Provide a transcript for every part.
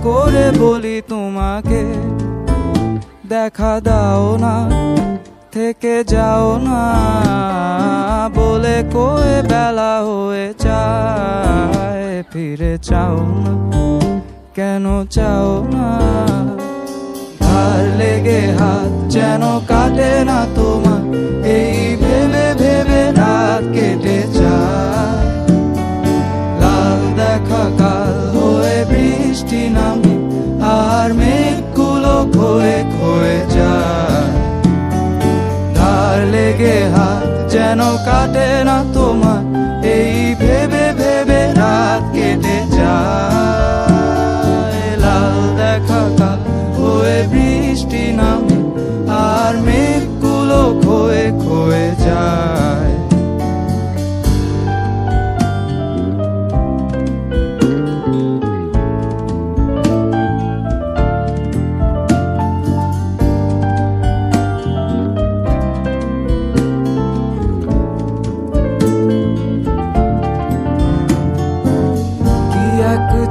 করে বলি তোমাকে, দেখা দাও না, থেকে যাও না, বলে কয়ে বেলা হয়ে যায়। ফিরে চাও না, কেন চাও না? ধার লেগে হাত যেন কাটে না তোমার, এই ভেবে ভেবে রাত কেটে যায়। লাল দেখা কাল হয়ে বৃষ্টি নামে, আর মেঘগুলো ক্ষয়ে ক্ষয়ে যায়। ধার লেগে হাত যেন কাটে না তোমার, এই ভেবে ভেবে রাত কেটে যায়। লাল দেখা কাল হয়ে বৃষ্টি নামে, আর মেঘগুলো ক্ষয়ে ক্ষয়ে যায়।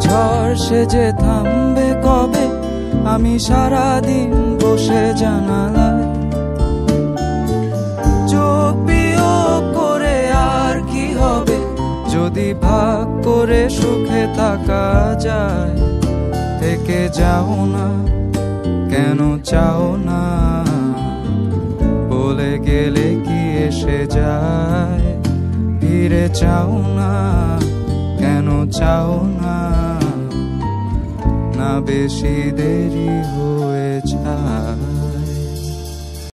ঝড় সে যে থামবে কবে, আমি সারাদিন বসে জানালায় চোখ বিয়োগ করে। আর কি হবে যদি ভাগ করে সুখে থাকা যায়? থেকে যাও না, কেন চাও না? বলে গেলে কি এসে যায়? ফিরে চাও না, কেন চাও না? না বেশি দেরি হয়ে যায়।